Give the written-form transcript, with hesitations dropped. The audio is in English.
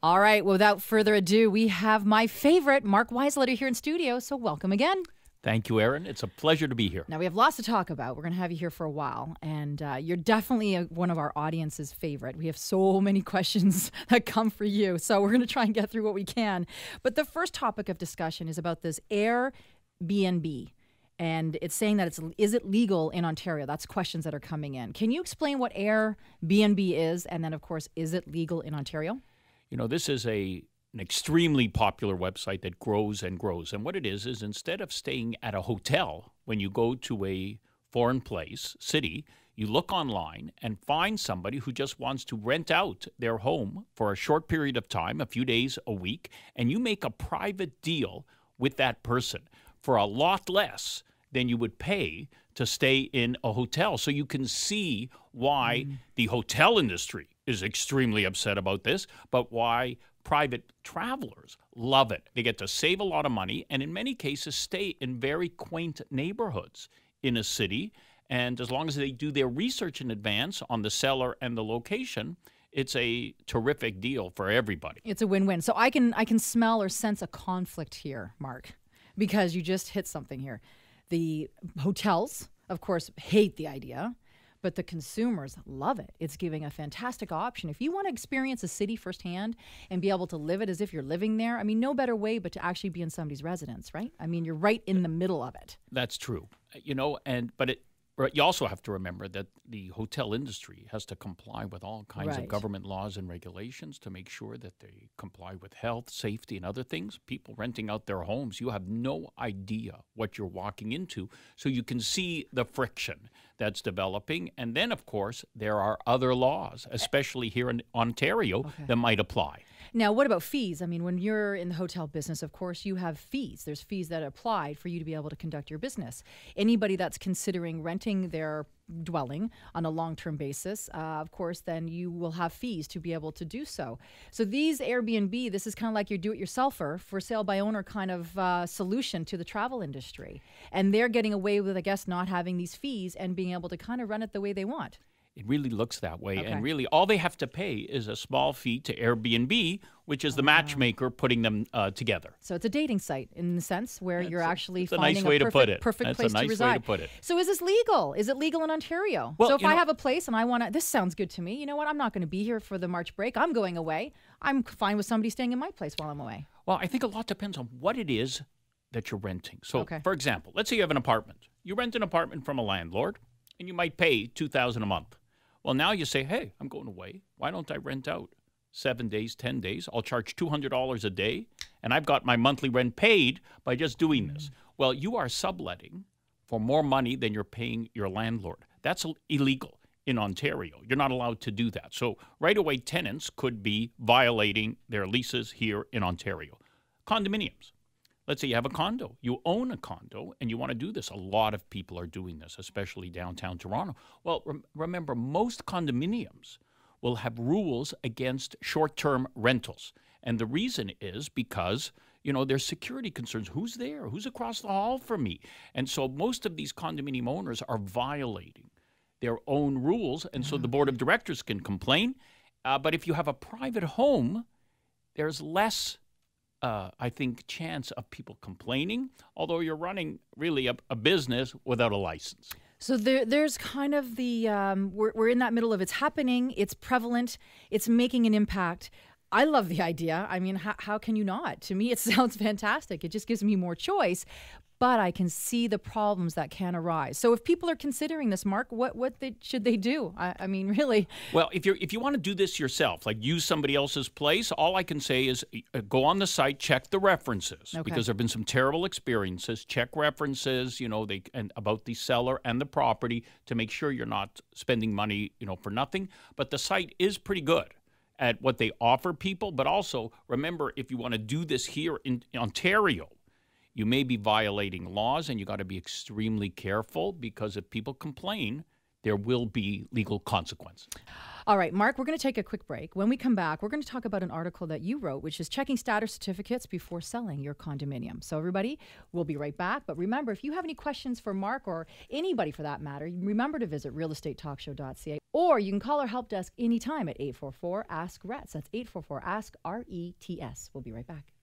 All right, well, without further ado, we have my favorite, Mark Weisleder, here in studio, so welcome again. Thank you, Erin. It's a pleasure to be here. Now, we have lots to talk about. We're going to have you here for a while, and you're definitely one of our audience's favorite. We have so many questions that come for you, so we're going to try and get through what we can. But the first topic of discussion is about this Airbnb, and it's saying that is it legal in Ontario? That's questions that are coming in. Can you explain what Airbnb is, and then, of course, is it legal in Ontario? You know, this is an extremely popular website that grows and grows. And what it is instead of staying at a hotel, when you go to a foreign city, you look online and find somebody who just wants to rent out their home for a short period of time, a few days, a week, and you make a private deal with that person for a lot less than you would pay to stay in a hotel. So you can see why the hotel industry is extremely upset about this, but why private travelers love it. They get to save a lot of money and in many cases stay in very quaint neighborhoods in a city. And as long as they do their research in advance on the seller and the location, it's a terrific deal for everybody. It's a win-win. So I can smell or sense a conflict here, Mark, because you just hit something here. The hotels, of course, hate the idea, but the consumers love it. It's giving a fantastic option. If you want to experience a city firsthand and be able to live it as if you're living there, I mean, no better way but to actually be in somebody's residence, right? I mean, you're right in the middle of it. That's true. You know, but you also have to remember that the hotel industry has to comply with all kinds of government laws and regulations to make sure that they comply with health, safety, and other things. People renting out their homes, you have no idea what you're walking into. So you can see the friction that's developing. And then, of course, there are other laws, especially here in Ontario, that might apply. Now, what about fees? I mean, when you're in the hotel business, of course, you have fees. There's fees that apply for you to be able to conduct your business. Anybody that's considering renting their dwelling on a long-term basis, of course, then you will have fees to be able to do so. So these Airbnb, this is kind of like your do-it-yourselfer for sale by owner kind of solution to the travel industry. And they're getting away with, I guess, not having these fees and being able to kind of run it the way they want. It really looks that way. And really, all they have to pay is a small fee to Airbnb, which is the matchmaker putting them together. So it's a dating site in the sense where you're actually finding a perfect place to reside. That's a nice way to put it. So is this legal? Is it legal in Ontario? Well, so if I have a place and I want to, this sounds good to me. You know what? I'm not going to be here for the March break. I'm going away. I'm fine with somebody staying in my place while I'm away. Well, I think a lot depends on what it is that you're renting. So, for example, let's say you have an apartment. You rent an apartment from a landlord, and you might pay $2,000 a month. Well, now you say, hey, I'm going away. Why don't I rent out 7 days, 10 days? I'll charge $200 a day, and I've got my monthly rent paid by just doing this. Well, you are subletting for more money than you're paying your landlord. That's illegal in Ontario. You're not allowed to do that. So right away, tenants could be violating their leases here in Ontario. Condominiums. Let's say you have a condo. You own a condo and you want to do this. A lot of people are doing this, especially downtown Toronto. Well, remember, most condominiums will have rules against short-term rentals. And the reason is because, you know, there's security concerns. Who's there? Who's across the hall from me? And so most of these condominium owners are violating their own rules. And so the board of directors can complain. But if you have a private home, there's less I think, chance of people complaining, although you're running really a business without a license. So there's kind of the, we're in that middle of it's happening, it's prevalent, it's making an impact. I love the idea. I mean, how can you not? To me, it sounds fantastic. It just gives me more choice. But I can see the problems that can arise. So if people are considering this, Mark, what should they do? I mean, really. Well, if you want to do this yourself, like use somebody else's place, all I can say is go on the site, check the references, because there have been some terrible experiences. Check references, you know, and about the seller and the property to make sure you're not spending money, you know, for nothing. But the site is pretty good at what they offer people. But also remember, if you want to do this here in Ontario, you may be violating laws, and you got to be extremely careful because if people complain, there will be legal consequences. All right, Mark, we're going to take a quick break. When we come back, we're going to talk about an article that you wrote, which is checking status certificates before selling your condominium. So everybody, we'll be right back. But remember, if you have any questions for Mark or anybody for that matter, remember to visit realestatetalkshow.ca, or you can call our help desk anytime at 844-ASK-RETS. That's 844-ASK-RETS. We'll be right back.